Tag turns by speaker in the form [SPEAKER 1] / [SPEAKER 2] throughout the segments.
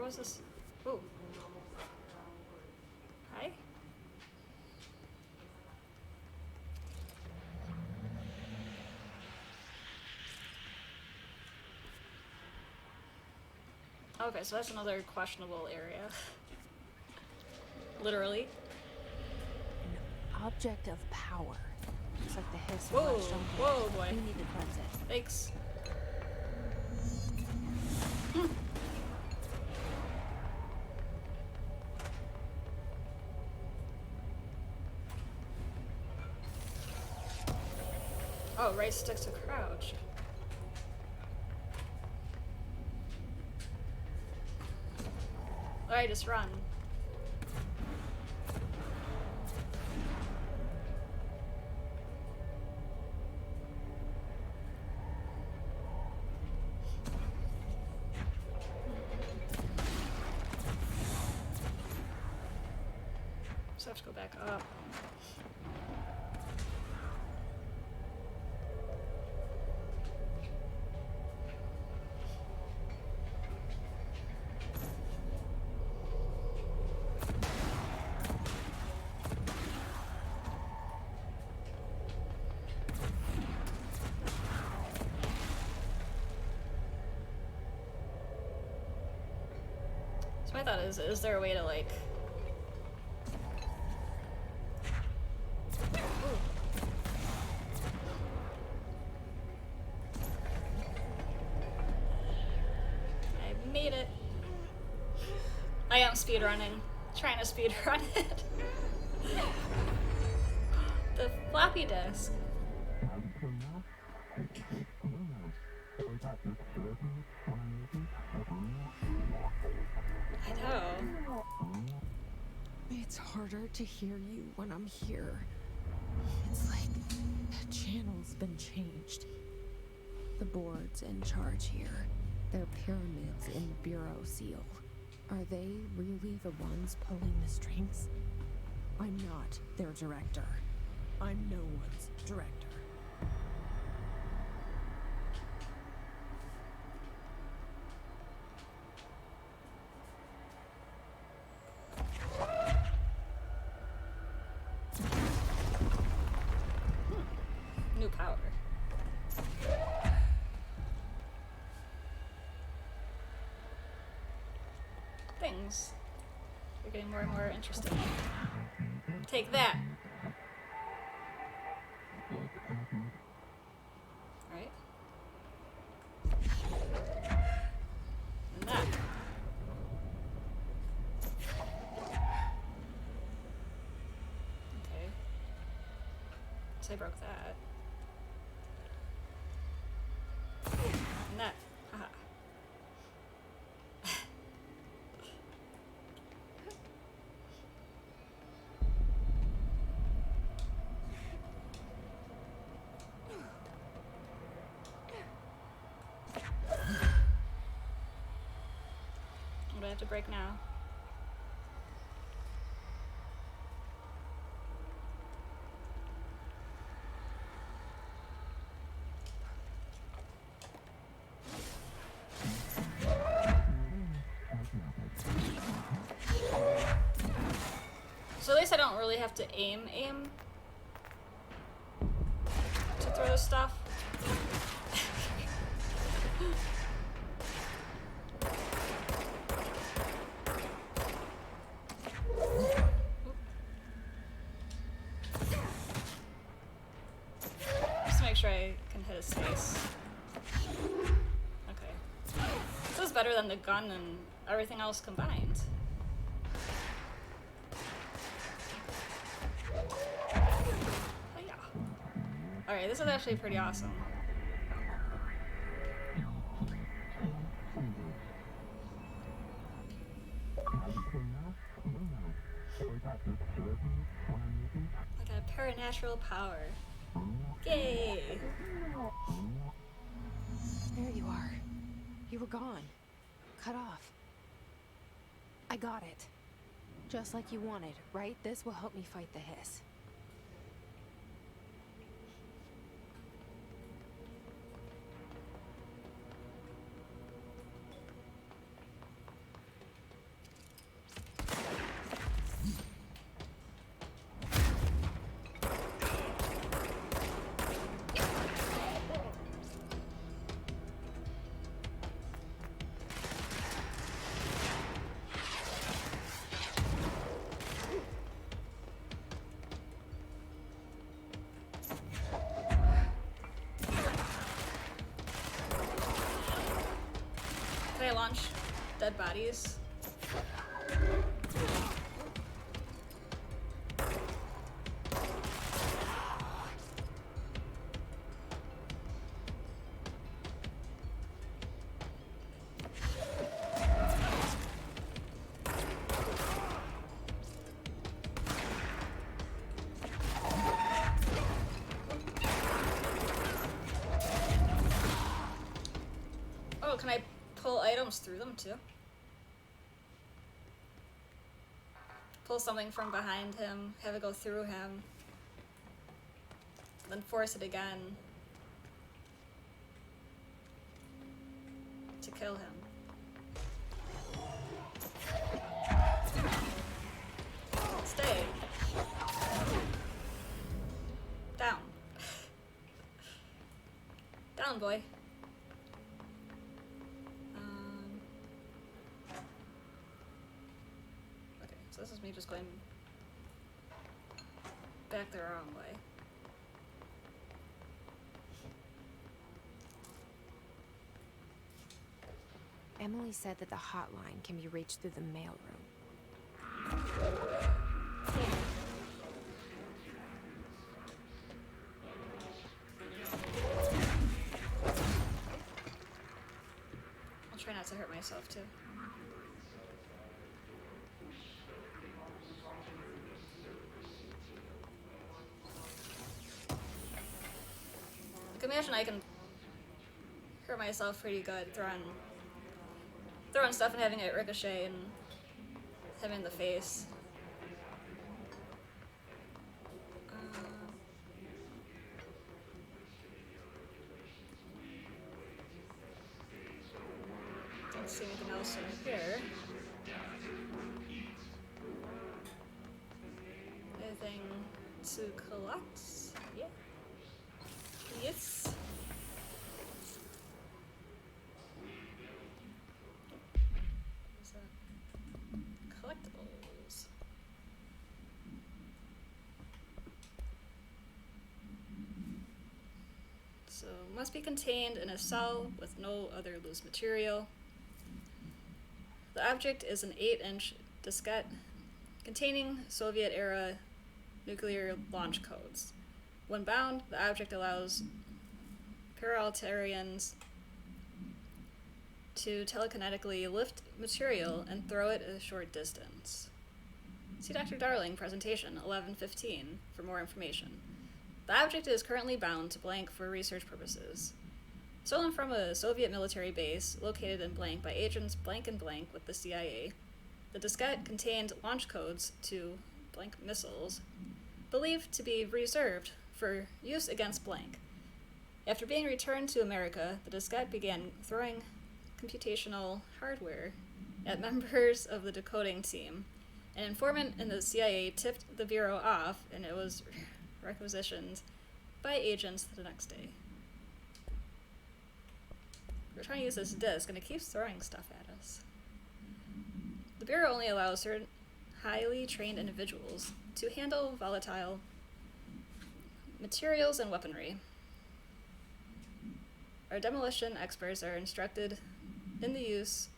[SPEAKER 1] is this? Ooh. Hi? Okay, so that's another questionable area. Literally.
[SPEAKER 2] An object of power. Looks like the hiss
[SPEAKER 1] Whoa,
[SPEAKER 2] latched onto it.
[SPEAKER 1] whoa, boy.
[SPEAKER 2] We need to cleanse it.
[SPEAKER 1] Thanks. Oh, right stick to crouch. Alright, just run. Just have to go back up. So my thought is there a way to like... I made it. I am speedrunning. Trying to speedrun it. The floppy disk. I know.
[SPEAKER 2] It's harder to hear you when I'm here. It's like the channel's been changed. The board's in charge here. They're pyramids in the Bureau seal. Are they really the ones pulling the strings? I'm not their director. I'm no one's director.
[SPEAKER 1] New power. Things are getting more and more interesting. Take that. Alright. And that. Okay. So I broke that. And that. Haha. What do I have to break now? So at least I don't really have to aim to throw this stuff. Just to make sure I can hit his face. Okay. This is better than the gun and everything else combined. Alright, this is actually pretty awesome. I got paranatural power. Yay!
[SPEAKER 2] There you are. You were gone. Cut off. I got it. Just like you wanted, right? This will help me fight the hiss.
[SPEAKER 1] I launch dead bodies? Oh, can I pull items through them too? Pull something from behind him, have it go through him, then force it again to kill him. Stay. Down. Down, boy. Okay, so this is me just going back the wrong way.
[SPEAKER 3] Emily said that the hotline can be reached through the mailroom.
[SPEAKER 1] I'll try not to hurt myself too. I can imagine I can hurt myself pretty good throwing stuff and having it ricochet and him in the face. Don't see anything else in here. Anything to collect? Yeah. Yes. What is that? Collectibles. So, must be contained in a cell with no other loose material. The object is an 8-inch diskette containing Soviet-era nuclear launch codes. When bound, the object allows paralitarians to telekinetically lift material and throw it a short distance. See Dr. Darling presentation 1115 for more information. The object is currently bound to blank for research purposes. Stolen from a Soviet military base located in blank by agents blank and blank with the CIA, the diskette contained launch codes to blank missiles, believed to be reserved for use against blank. After being returned to America, the diskette began throwing computational hardware at members of the decoding team. An informant in the CIA tipped the Bureau off, and it was requisitioned by agents the next day. We're trying to use this disk, and it keeps throwing stuff at us. The Bureau only allows certain highly trained individuals to handle volatile materials and weaponry. Our demolition experts are instructed in the use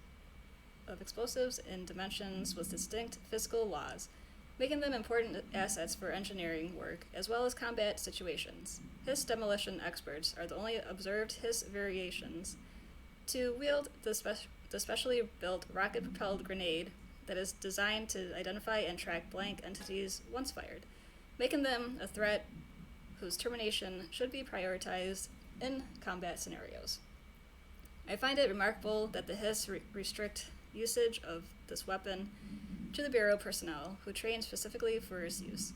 [SPEAKER 1] of explosives in dimensions with distinct physical laws, making them important assets for engineering work as well as combat situations. His demolition experts are the only observed His variations to wield the specially built rocket-propelled grenade that is designed to identify and track blank entities once fired, making them a threat whose termination should be prioritized in combat scenarios. I find it remarkable that the Hiss restrict usage of this weapon to the Bureau personnel who train specifically for its use.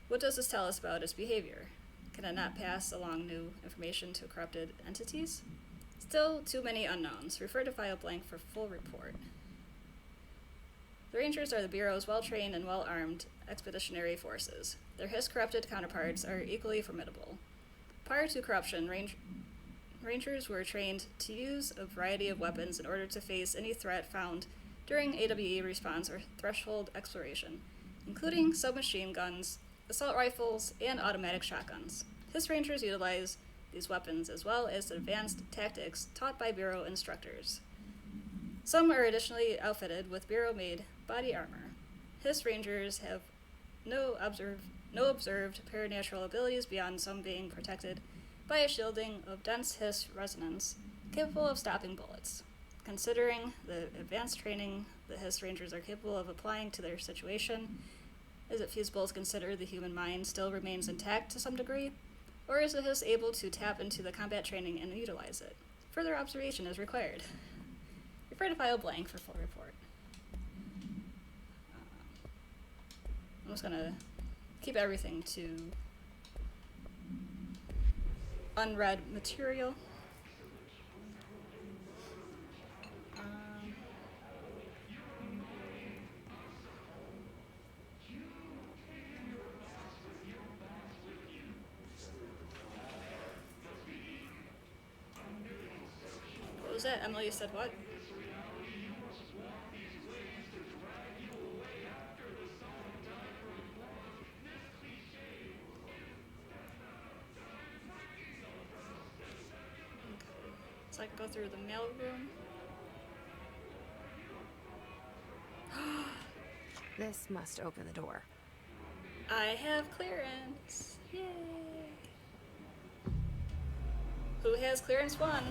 [SPEAKER 1] What does this tell us about its behavior? Can it not pass along new information to corrupted entities? Still too many unknowns. Refer to file blank for full report. The Rangers are the Bureau's well-trained and well-armed expeditionary forces. Their Hiss-corrupted counterparts are equally formidable. Prior to corruption, Rangers were trained to use a variety of weapons in order to face any threat found during AWE response or threshold exploration, including submachine guns, assault rifles, and automatic shotguns. Hiss Rangers utilize these weapons as well as advanced tactics taught by Bureau instructors. Some are additionally outfitted with Bureau-made body armor. Hiss Rangers have no observed paranatural abilities beyond some being protected by a shielding of dense Hiss resonance capable of stopping bullets. Considering the advanced training the Hiss Rangers are capable of applying to their situation, is it feasible to consider the human mind still remains intact to some degree? Or is the Hiss able to tap into the combat training and utilize it? Further observation is required. Refer to file blank for full report. I'm just gonna keep everything to unread material. What was that? Emily, you said what? So I can go through the mail room.
[SPEAKER 3] This must open the door.
[SPEAKER 1] I have clearance. Yay! Who has clearance 1?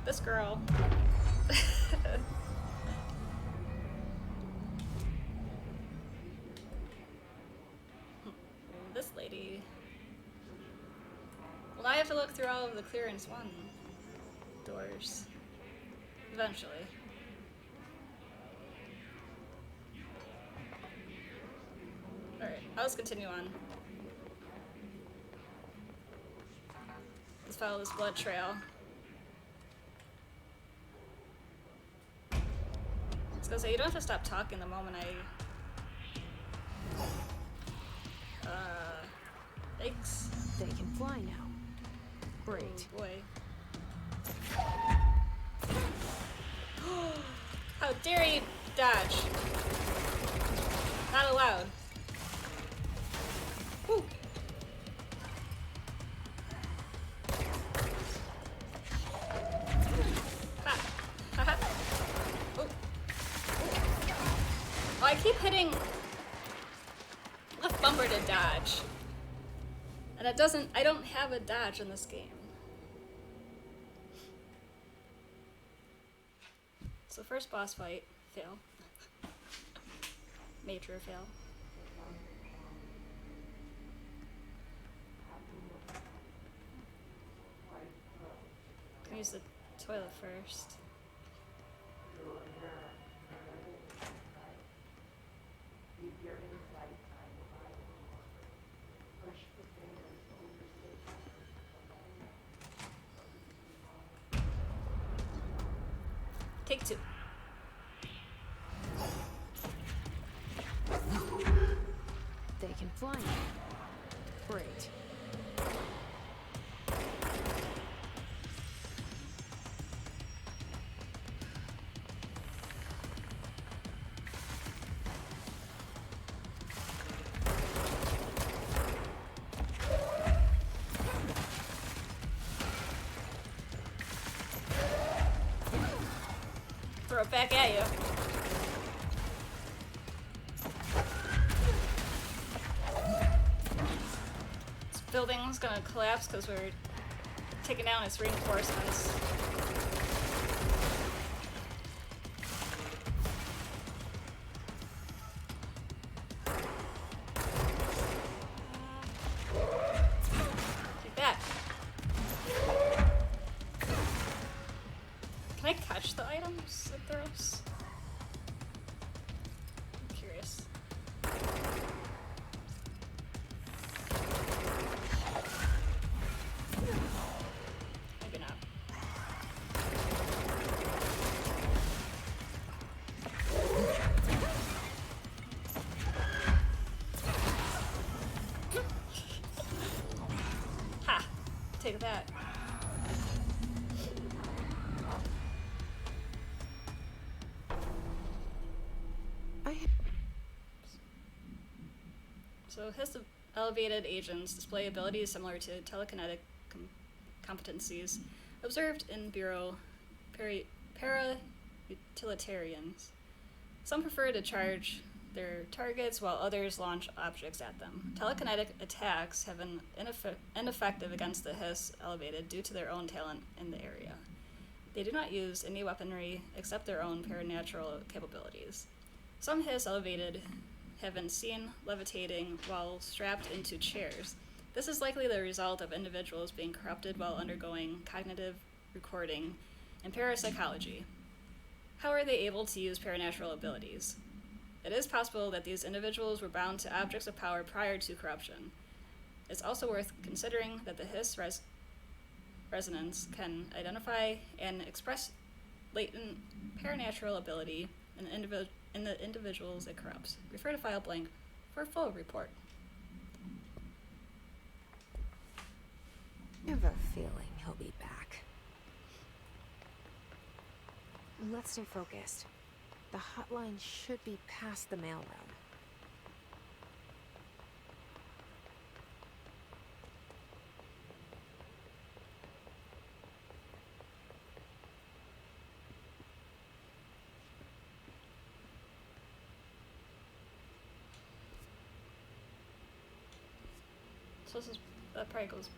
[SPEAKER 1] This girl. This lady. Well, now I have to look through all of the clearance 1 doors. Eventually. Alright, let's continue on. Let's follow this blood trail. I was gonna say, you don't have to stop talking the moment I... Thanks.
[SPEAKER 3] They can fly now. Great.
[SPEAKER 1] Oh boy. How dare you dodge? Not allowed. Woo. Ha. Ha. Oh. Oh, I keep hitting left bumper to dodge. And I don't have a dodge in this game. So first boss fight, fail. Major fail. Can use the toilet first. Take 2.
[SPEAKER 3] They can fly now. Great.
[SPEAKER 1] Throw it back at you. This building's gonna collapse because we're taking down its reinforcements. Take that. Can I catch the items it throws? I'm curious. Maybe not. Ha! Take that. So Hiss elevated agents display abilities similar to telekinetic competencies observed in Bureau utilitarians. Some prefer to charge their targets while others launch objects at them. Telekinetic attacks have been ineffective against the Hiss elevated due to their own talent in the area. They do not use any weaponry except their own paranatural capabilities. Some Hiss elevated have been seen levitating while strapped into chairs. This is likely the result of individuals being corrupted while undergoing cognitive recording and parapsychology. How are they able to use paranatural abilities? It is possible that these individuals were bound to objects of power prior to corruption. It's also worth considering that the Hiss resonance can identify and express latent paranatural ability in the individuals it corrupts. Refer to file blank for a full report.
[SPEAKER 3] I have a feeling he'll be back. Let's stay focused. The hotline should be past the mailroom.
[SPEAKER 1] So that probably goes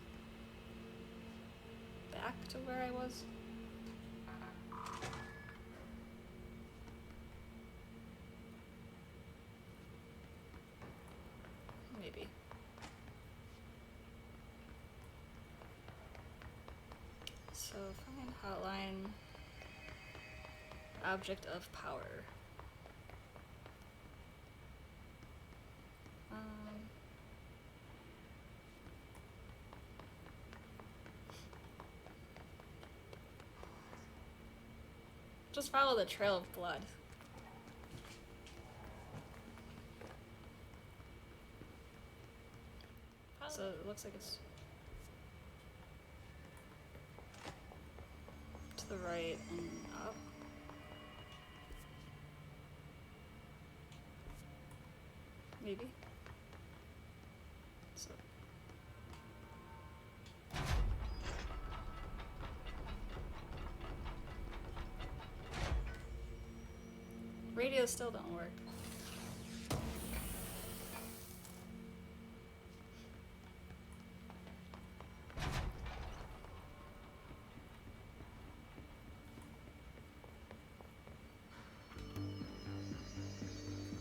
[SPEAKER 1] back to where I was. Maybe. So find hotline, object of power. Just follow the trail of blood. So it looks like it's to the right and up. Maybe. So. Radios still don't work.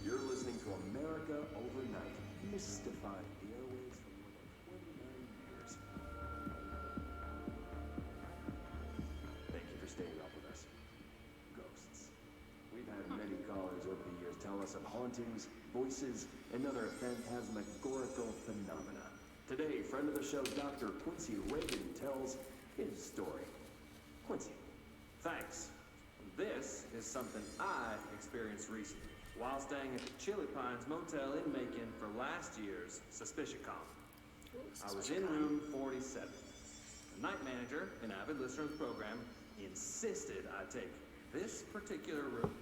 [SPEAKER 4] You're listening to America Overnight, mystifying the airwaves for more than 29 years. Thank you for staying up with us. Ghosts. We've had many callers over the years tell us of hauntings, voices, and other phantasmagorical phenomena. Today, friend of the show, Dr. Quincy Reagan, tells his story. Quincy.
[SPEAKER 5] Thanks. This is something I experienced recently while staying at the Chili Pines Motel in Macon for last year's SuspiciaCon. I was in room 47. The night manager, an avid listener of the program, insisted I take this particular room.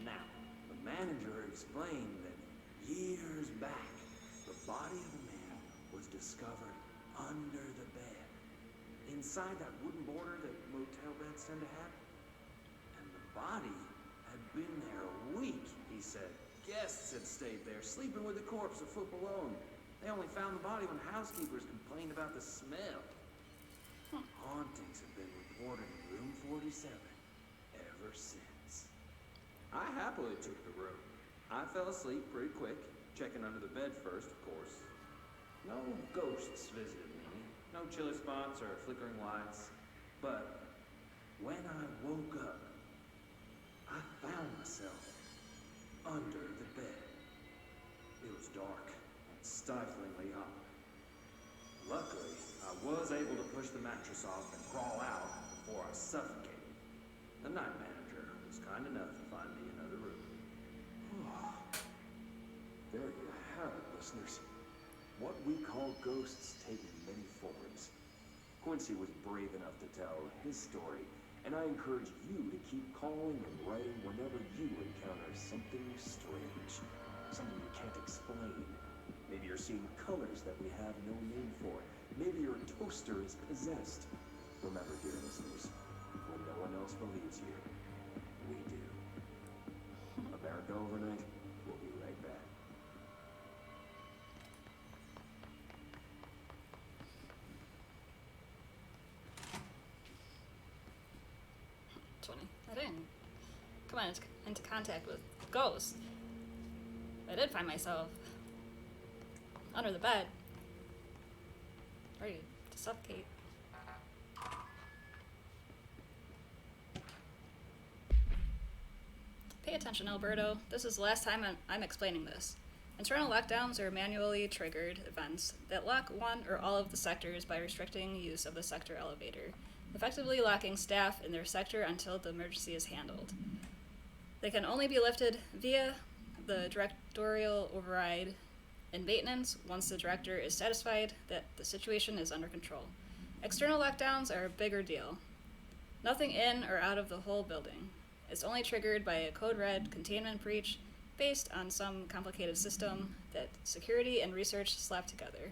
[SPEAKER 5] Now, the manager explained that years back, the body of a man was discovered under the bed, inside that wooden border that motel beds tend to have. And the body had been there a week, he said. Guests had stayed there, sleeping with the corpse a foot below them. They only found the body when housekeepers complained about the smell. Hauntings have been reported in room 47 ever since. I happily took the room. I fell asleep pretty quick, checking under the bed first, of course. No ghosts visited me, no chilly spots or flickering lights. But when I woke up, I found myself under the bed. It was dark and stiflingly hot. Luckily, I was able to push the mattress off and crawl out before I suffocated. The night manager was kind enough to find me another room.
[SPEAKER 4] There you have it, listeners. What we call ghosts take many forms. Quincy was brave enough to tell his story, and I encourage you to keep calling and writing whenever you encounter something strange, something you can't explain. Maybe you're seeing colors that we have no name for. Maybe your toaster is possessed. Remember, dear listeners, when no one else believes you, we do.
[SPEAKER 1] I didn't come into contact with ghosts. I did find myself under the bed, ready to suffocate. Pay attention, Alberto. This is the last time I'm explaining this. Internal lockdowns are manually triggered events that lock one or all of the sectors by restricting use of the sector elevator, effectively locking staff in their sector until the emergency is handled. They can only be lifted via the directorial override and maintenance once the director is satisfied that the situation is under control. External lockdowns are a bigger deal. Nothing in or out of the whole building. It's only triggered by a code red containment breach based on some complicated system that security and research slap together.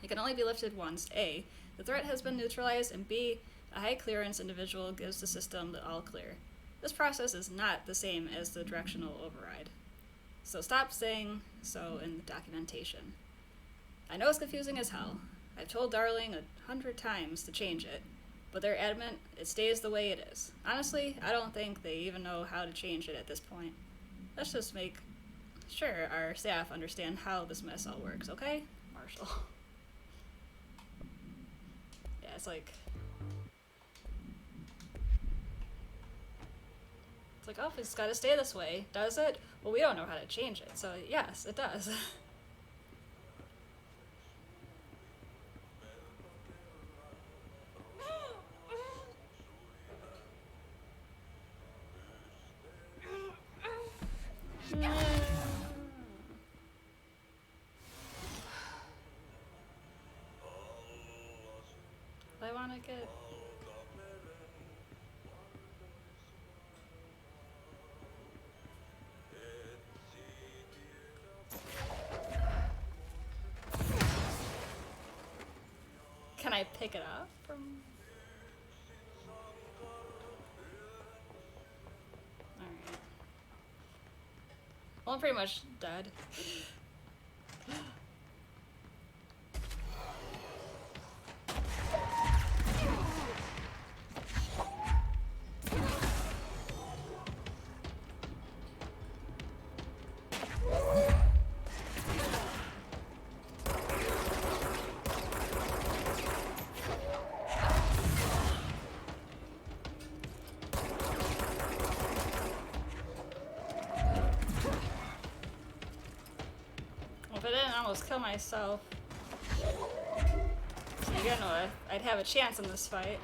[SPEAKER 1] It can only be lifted once A, the threat has been neutralized, and B, a high clearance individual gives the system the all clear. This process is not the same as the directional override. So stop saying so in the documentation. I know it's confusing as hell. I've told Darling 100 times to change it, but they're adamant it stays the way it is. Honestly, I don't think they even know how to change it at this point. Let's just make sure our staff understand how this mess all works, okay? Marshall. Yeah, it's like, oh, it's gotta stay this way. Does it? Well, we don't know how to change it, so yes, it does. I wanna get... Can I pick it up from... Alright. Well, I'm pretty much dead. If I didn't almost kill myself, so you know, I'd have a chance in this fight.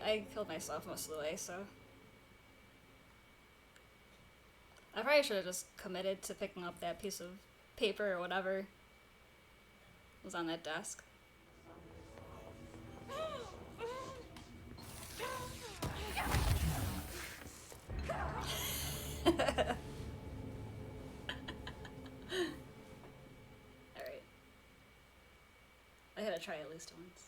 [SPEAKER 1] I killed myself most of the way, so... I probably should have just committed to picking up that piece of paper or whatever was on that desk. Alright. I gotta try at least once.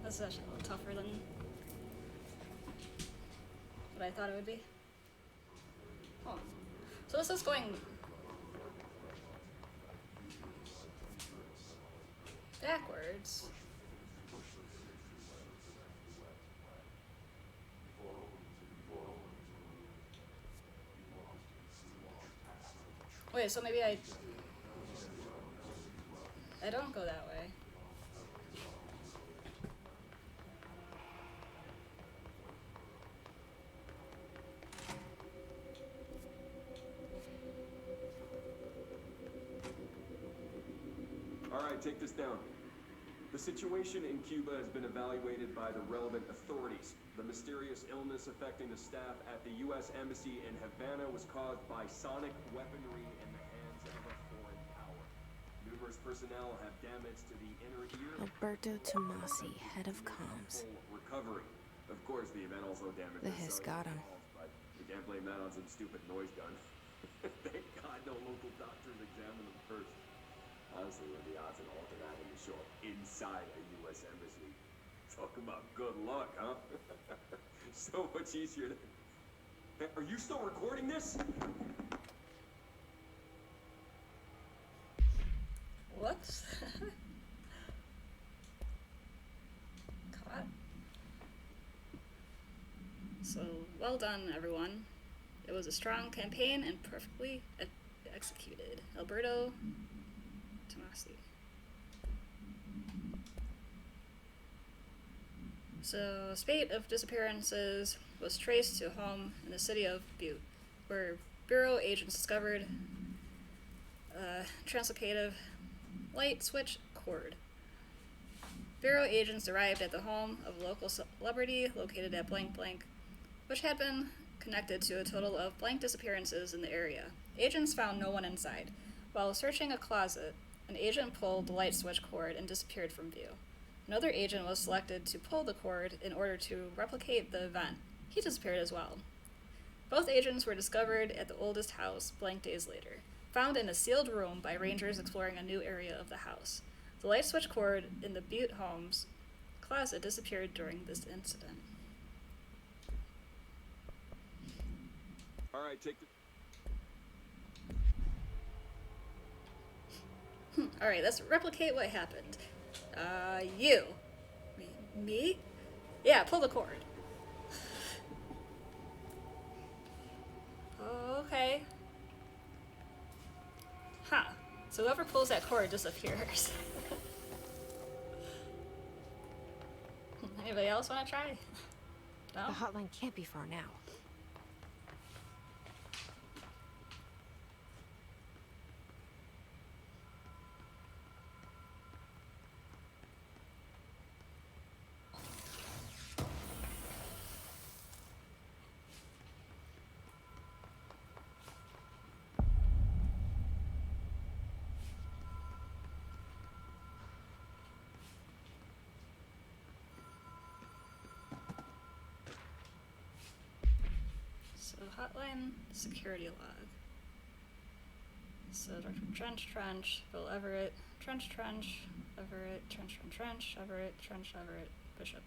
[SPEAKER 1] This is actually a little tougher than what I thought it would be. So this is going backwards. Wait, so maybe I don't go that way.
[SPEAKER 4] All right, take this down. The situation in Cuba has been evaluated by the relevant authorities. The mysterious illness affecting the staff at the U.S. Embassy in Havana was caused by sonic weaponry in the hands of a foreign power. Numerous personnel have damage to the inner ear.
[SPEAKER 2] Alberto Tomasi, head of comms.
[SPEAKER 4] Full recovery. Of course, the event also damaged
[SPEAKER 2] The hiss got him.
[SPEAKER 4] but we can't blame that on some stupid noise gun. Thank God no local doctors examined them first. Honestly, what are the odds of all of that to show up inside a U.S. embassy? Talk about good luck, huh? So much easier to... Hey, are you still recording this?
[SPEAKER 1] Whoops. Caught. So, well done, everyone. It was a strong campaign and perfectly executed. Alberto Tomasi. So, spate of disappearances was traced to a home in the city of Butte, where Bureau agents discovered a translocative light switch cord. Bureau agents arrived at the home of a local celebrity located at blank blank, which had been connected to a total of blank disappearances in the area. Agents found no one inside. While searching a closet, an agent pulled the light switch cord and disappeared from view. Another agent was selected to pull the cord in order to replicate the event. He disappeared as well. Both agents were discovered at the oldest house blank days later, found in a sealed room by rangers exploring a new area of the house. The light switch cord in the Butte home's closet disappeared during this incident.
[SPEAKER 4] All right, take the...
[SPEAKER 1] Alright, let's replicate what happened. You. Me? Yeah, pull the cord. Okay. Huh. So whoever pulls that cord disappears. Anybody else want to try? No?
[SPEAKER 3] The hotline can't be far now.
[SPEAKER 1] So hotline security log. So Dr. Trench, Bill Everett, Trench, Everett, Trench, Everett, Bishop.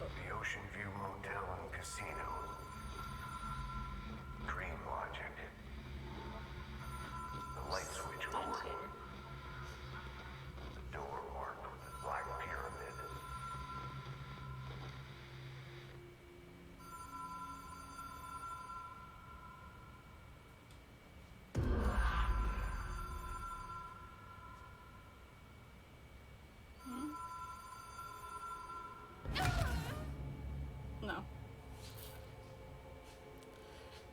[SPEAKER 6] The Ocean View Motel and Casino. Dream Logic. The light switch cord. The door marked with the black pyramid.
[SPEAKER 1] No.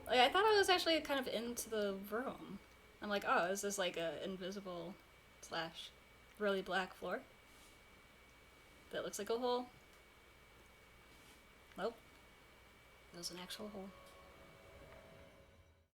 [SPEAKER 1] Like, I thought I was actually kind of into the room. I'm like, oh, is this like a invisible / really black floor? That looks like a hole? Nope. That was an actual hole.